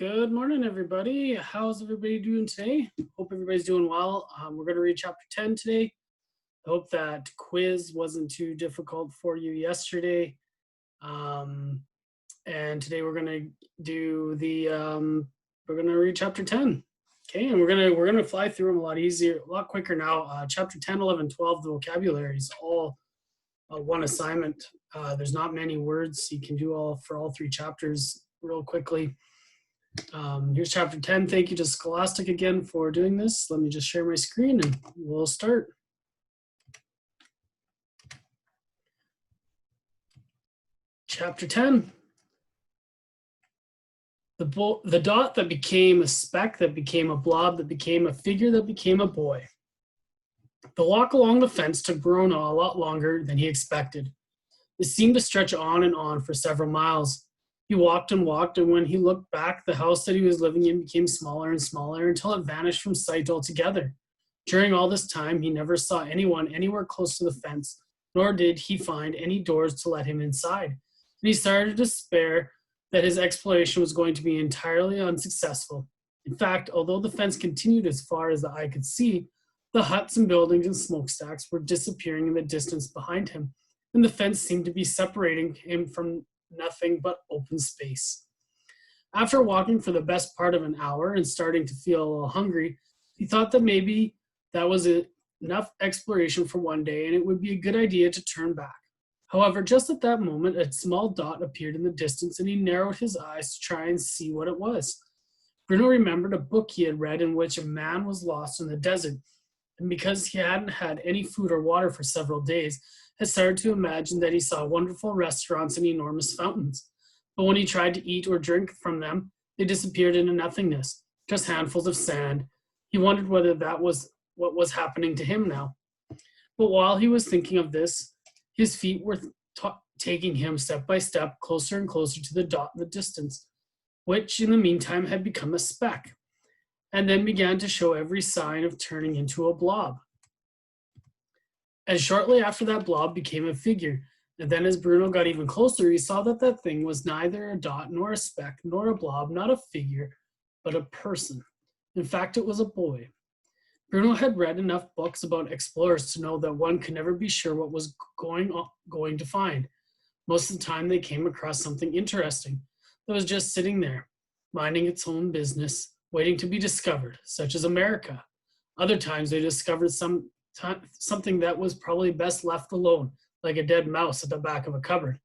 Good morning, everybody. How's everybody doing today? Hope everybody's doing well. We're going to read chapter 10 today. I hope that quiz wasn't too difficult for you yesterday. And today we're going to do we're going to read chapter 10. Okay, and we're gonna fly through them a lot easier, a lot quicker now. Chapter 10, 11, 12, the vocabulary is all one assignment. There's not many words. You can do all three chapters real quickly. Here's chapter 10. Thank you to Scholastic again for doing this. Let me just share my screen and we'll start. Chapter 10. The dot that became a speck, that became a blob, that became a figure, that became a boy. The walk along the fence took Bruno a lot longer than he expected. It seemed to stretch on and on for several miles. He walked and walked, and when he looked back, the house that he was living in became smaller and smaller until it vanished from sight altogether. During all this time, he never saw anyone anywhere close to the fence, nor did he find any doors to let him inside. And he started to despair that his exploration was going to be entirely unsuccessful. In fact, although the fence continued as far as the eye could see, the huts and buildings and smokestacks were disappearing in the distance behind him, and the fence seemed to be separating him from nothing but open space. After walking for the best part of an hour and starting to feel a little hungry, he thought that maybe that was enough exploration for one day and it would be a good idea to turn back. However, just at that moment, a small dot appeared in the distance and he narrowed his eyes to try and see what it was. Bruno remembered a book he had read in which a man was lost in the desert, and because he hadn't had any food or water for several days, had started to imagine that he saw wonderful restaurants and enormous fountains. But when he tried to eat or drink from them, they disappeared into nothingness, just handfuls of sand. He wondered whether that was what was happening to him now. But while he was thinking of this, his feet were taking him step by step closer and closer to the dot in the distance, which in the meantime had become a speck, and then began to show every sign of turning into a blob. And shortly after, that blob became a figure. And then as Bruno got even closer, he saw that that thing was neither a dot nor a speck nor a blob, not a figure, but a person. In fact, it was a boy. Bruno had read enough books about explorers to know that one could never be sure what was going to find. Most of the time, they came across something interesting that was just sitting there, minding its own business, waiting to be discovered, such as America. Other times, they discovered something that was probably best left alone, like a dead mouse at the back of a cupboard.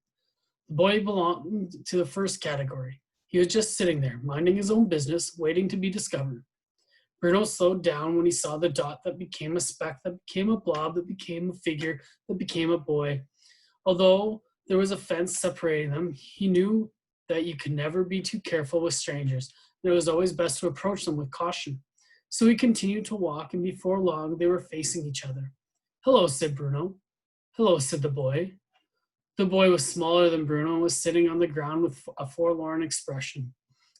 The boy belonged to the first category. He was just sitting there, minding his own business, waiting to be discovered. Bruno slowed down when he saw the dot that became a speck, that became a blob, that became a figure, that became a boy. Although there was a fence separating them, he knew that you could never be too careful with strangers, and it was always best to approach them with caution. So he continued to walk, and before long they were facing each other. "Hello," said Bruno. "Hello," said the boy. The boy was smaller than Bruno and was sitting on the ground with a forlorn expression.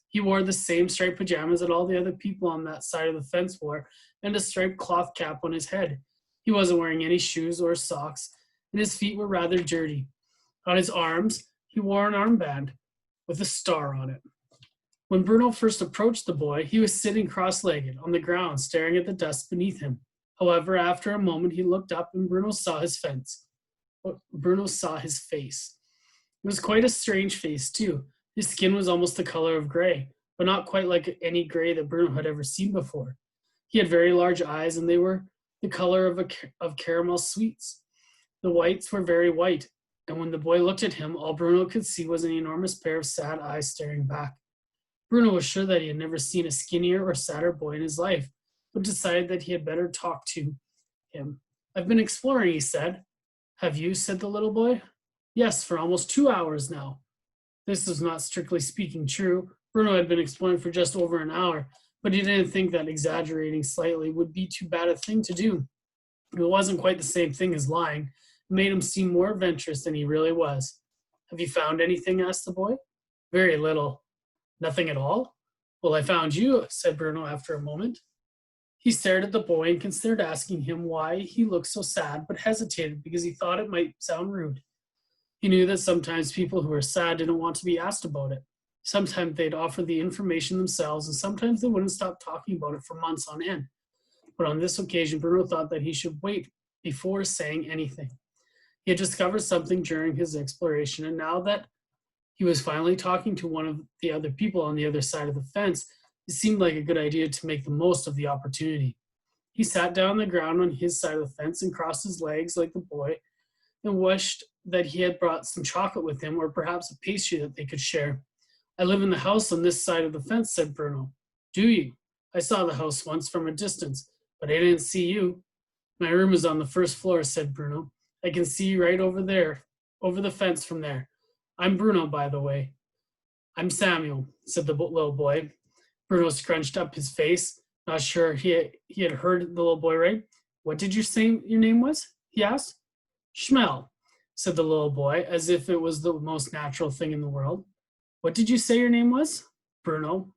He wore the same striped pajamas that all the other people on that side of the fence wore, and a striped cloth cap on his head. He wasn't wearing any shoes or socks, and his feet were rather dirty. On his arms, he wore an armband with a star on it. When Bruno first approached the boy, he was sitting cross-legged on the ground, staring at the dust beneath him. However, after a moment, he looked up and Bruno saw his face. It was quite a strange face, too. His skin was almost the color of gray, but not quite like any gray that Bruno had ever seen before. He had very large eyes, and they were the color of caramel sweets. The whites were very white, and when the boy looked at him, all Bruno could see was an enormous pair of sad eyes staring back. Bruno was sure that he had never seen a skinnier or sadder boy in his life, but decided that he had better talk to him. "I've been exploring," he said. "Have you?" said the little boy. "Yes, for almost 2 hours now." This was not strictly speaking true. Bruno had been exploring for just over an hour, but he didn't think that exaggerating slightly would be too bad a thing to do. It wasn't quite the same thing as lying. It made him seem more adventurous than he really was. "Have you found anything?" asked the boy. "Very little." "Nothing at all?" "Well, I found you," said Bruno after a moment. He stared at the boy and considered asking him why he looked so sad, but hesitated because he thought it might sound rude. He knew that sometimes people who were sad didn't want to be asked about it. Sometimes they'd offer the information themselves, and sometimes they wouldn't stop talking about it for months on end. But on this occasion, Bruno thought that he should wait before saying anything. He had discovered something during his exploration, and now that he was finally talking to one of the other people on the other side of the fence, it seemed like a good idea to make the most of the opportunity. He sat down on the ground on his side of the fence and crossed his legs like the boy and wished that he had brought some chocolate with him or perhaps a pastry that they could share. I live in the house on this side of the fence, said Bruno. Do you? I saw the house once from a distance, but I didn't see you. My room is on the first floor, said Bruno. I can see you right over there, over the fence from there. I'm Bruno, by the way. I'm Samuel, said the little boy. Bruno scrunched up his face, not sure he had heard the little boy right. What did you say your name was? He asked. Schmel, said the little boy, as if it was the most natural thing in the world. What did you say your name was? Bruno,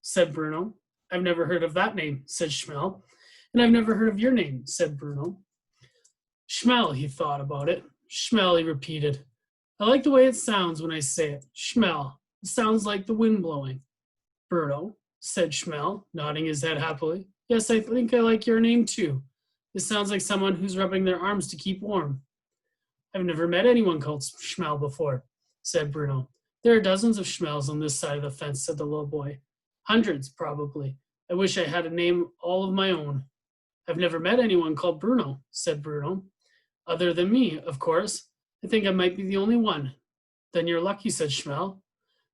said Bruno. I've never heard of that name, said Schmel. And I've never heard of your name, said Bruno. Schmel, he thought about it. Schmel, he repeated. I like the way it sounds when I say it. Schmel. It sounds like the wind blowing. Bruno, said Schmel, nodding his head happily. Yes, I think I like your name too. It sounds like someone who's rubbing their arms to keep warm. I've never met anyone called Schmel before, said Bruno. There are dozens of Schmels on this side of the fence, said the little boy. Hundreds, probably. I wish I had a name all of my own. I've never met anyone called Bruno, said Bruno. Other than me, of course. I think I might be the only one. Then you're lucky, said Schmel.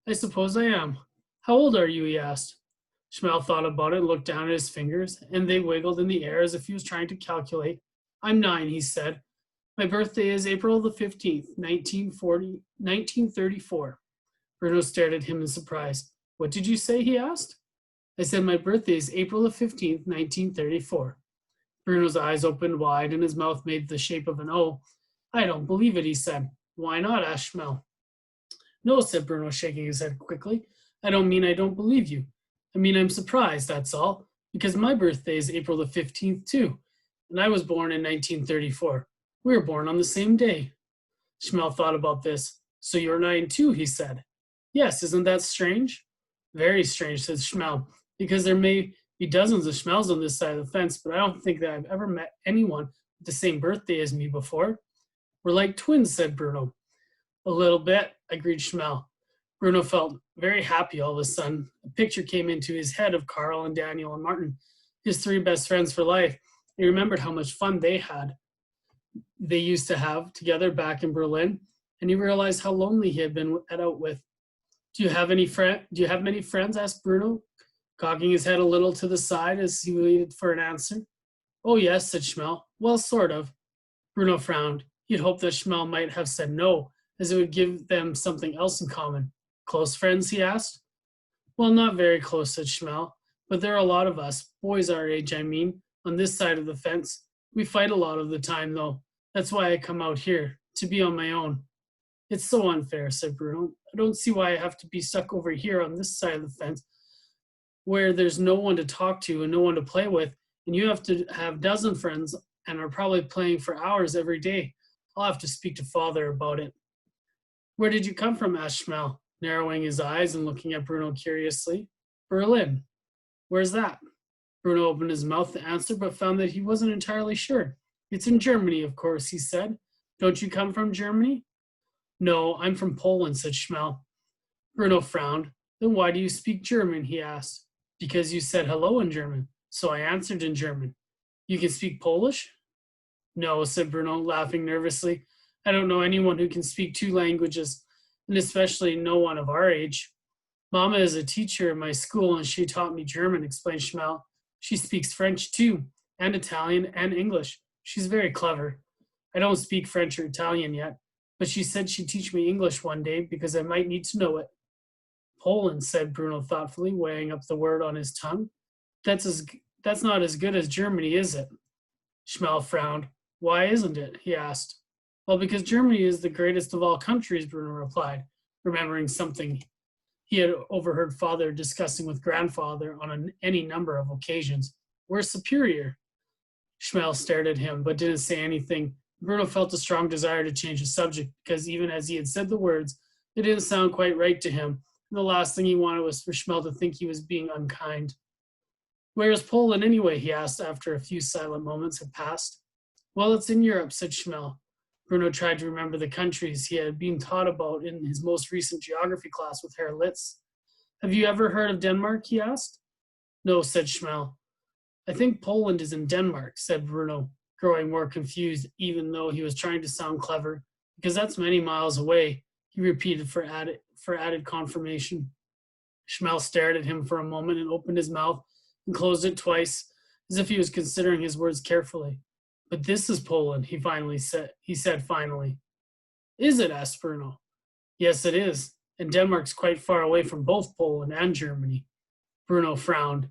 I suppose I am. How old are you, he asked. Schmel thought about it and looked down at his fingers, and they wiggled in the air as if he was trying to calculate. I'm 9, he said. My birthday is April the 15th, 1934. Bruno stared at him in surprise. What did you say, he asked. I said my birthday is April the 15th, 1934. Bruno's eyes opened wide and his mouth made the shape of an O. I don't believe it, he said. Why not, asked Schmel. No, said Bruno, shaking his head quickly. I don't mean I don't believe you. I mean I'm surprised, that's all, because my birthday is April the 15th too, and I was born in 1934. We were born on the same day. Schmel thought about this. So you're 9 too, he said. Yes, isn't that strange? Very strange, said Schmel, because there may be dozens of Schmels on this side of the fence, but I don't think that I've ever met anyone with the same birthday as me before. We're like twins, said Bruno. A little bit, agreed Schmel. Bruno felt very happy all of a sudden. A picture came into his head of Carl and Daniel and Martin, his 3 best friends for life. He remembered how much fun they used to have together back in Berlin, and he realized how lonely he had been out with. Do you have many friends? Asked Bruno, cocking his head a little to the side as he waited for an answer. Oh yes, said Schmel. Well, sort of. Bruno frowned. He had hoped that Schmel might have said no, as it would give them something else in common. Close friends, he asked. Well, not very close, said Schmel, but there are a lot of us, boys our age, I mean, on this side of the fence. We fight a lot of the time, though. That's why I come out here, to be on my own. It's so unfair, said Bruno. I don't see why I have to be stuck over here on this side of the fence, where there's no one to talk to and no one to play with, and you have to have a dozen friends and are probably playing for hours every day. I'll have to speak to Father about it. Where did you come from, asked Schmel, narrowing his eyes and looking at Bruno curiously. Berlin. Where's that? Bruno opened his mouth to answer, but found that he wasn't entirely sure. It's in Germany, of course, he said. Don't you come from Germany? No, I'm from Poland, said Schmel. Bruno frowned. Then why do you speak German, he asked. Because you said hello in German, so I answered in German. You can speak Polish? No, said Bruno, laughing nervously. I don't know anyone who can speak 2 languages, and especially no one of our age. Mama is a teacher in my school, and she taught me German, explained Schmel. She speaks French too, and Italian and English. She's very clever. I don't speak French or Italian yet, but she said she'd teach me English one day because I might need to know it. Poland, said Bruno thoughtfully, weighing up the word on his tongue. That's not as good as Germany, is it? Schmel frowned. Why isn't it? He asked. Well, because Germany is the greatest of all countries, Bruno replied, remembering something he had overheard Father discussing with Grandfather on any number of occasions. We're superior. Schmel stared at him, but didn't say anything. Bruno felt a strong desire to change the subject, because even as he had said the words, they didn't sound quite right to him, And the last thing he wanted was for Schmel to think he was being unkind. Where's Poland anyway? He asked after a few silent moments had passed. Well, it's in Europe, said Schmel. Bruno tried to remember the countries he had been taught about in his most recent geography class with Herr Litz. Have you ever heard of Denmark? He asked. No, said Schmel. I think Poland is in Denmark, said Bruno, growing more confused even though he was trying to sound clever, because that's many miles away, he repeated for added confirmation. Schmel stared at him for a moment and opened his mouth and closed it twice, as if he was considering his words carefully. But this is Poland, he said finally. Is it? Asked Bruno. Yes, it is, and Denmark's quite far away from both Poland and Germany. Bruno frowned.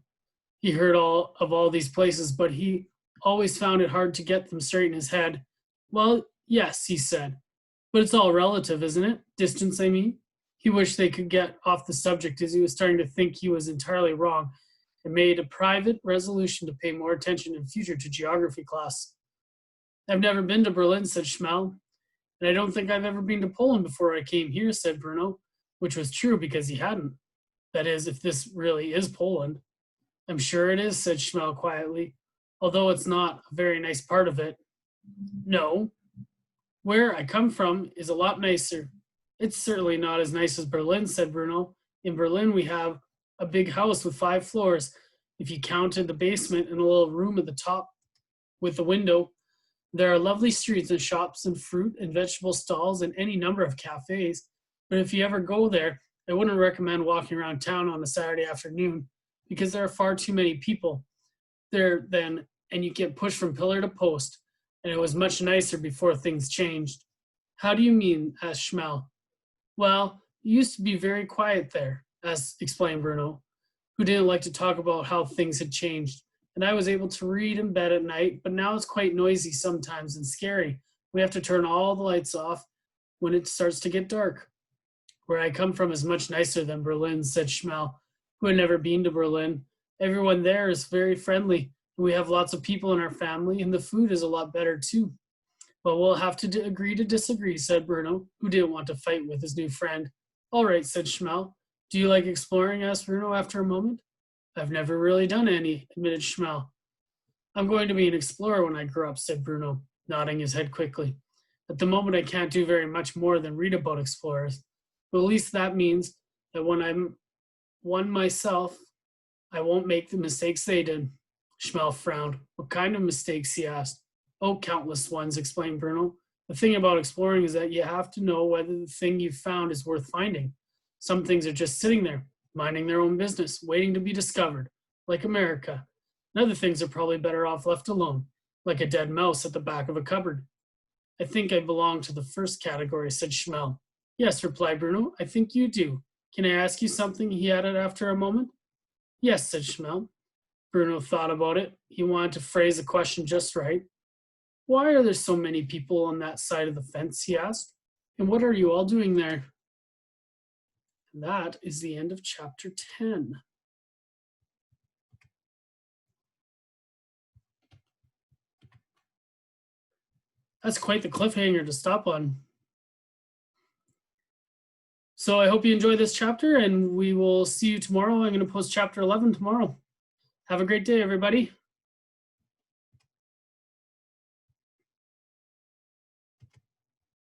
He heard all these places, but he always found it hard to get them straight in his head. Well, yes, he said. But it's all relative, isn't it? Distance, I mean. He wished they could get off the subject as he was starting to think he was entirely wrong and made a private resolution to pay more attention in future to geography class. I've never been to Berlin, said Schmel, and I don't think I've ever been to Poland before I came here, said Bruno, which was true because he hadn't. That is, if this really is Poland. I'm sure it is, said Schmel quietly, although it's not a very nice part of it. No. Where I come from is a lot nicer. It's certainly not as nice as Berlin, said Bruno. In Berlin, we have a big house with 5 floors. If you counted the basement and a little room at the top with the window, there are lovely streets and shops and fruit and vegetable stalls and any number of cafes. But if you ever go there, I wouldn't recommend walking around town on a Saturday afternoon because there are far too many people there then, and you get pushed from pillar to post. And it was much nicer before things changed. How do you mean? Asked Schmel. Well, it used to be very quiet there, as explained Bruno, who didn't like to talk about how things had changed. And I was able to read in bed at night, but now it's quite noisy sometimes and scary. We have to turn all the lights off when it starts to get dark. Where I come from is much nicer than Berlin, said Schmel, who had never been to Berlin. Everyone there is very friendly. We have lots of people in our family, and the food is a lot better too. But we'll have to agree to disagree, said Bruno, who didn't want to fight with his new friend. All right, said Schmel. Do you like exploring? Asked Bruno after a moment. I've never really done any, admitted Schmel. I'm going to be an explorer when I grow up, said Bruno, nodding his head quickly. At the moment, I can't do very much more than read about explorers. But at least that means that when I'm one myself, I won't make the mistakes they did. Schmel frowned. What kind of mistakes? He asked. Oh, countless ones, explained Bruno. The thing about exploring is that you have to know whether the thing you've found is worth finding. Some things are just sitting there, minding their own business, waiting to be discovered, like America. And other things are probably better off left alone, like a dead mouse at the back of a cupboard. I think I belong to the first category, said Schmel. Yes, replied Bruno, I think you do. Can I ask you something? He added after a moment. Yes, said Schmel. Bruno thought about it. He wanted to phrase the question just right. Why are there so many people on that side of the fence? He asked. And what are you all doing there? And that is the end of chapter 10. That's quite the cliffhanger to stop on. So I hope you enjoy this chapter, and we will see you tomorrow. I'm going to post chapter 11 tomorrow. Have a great day, everybody.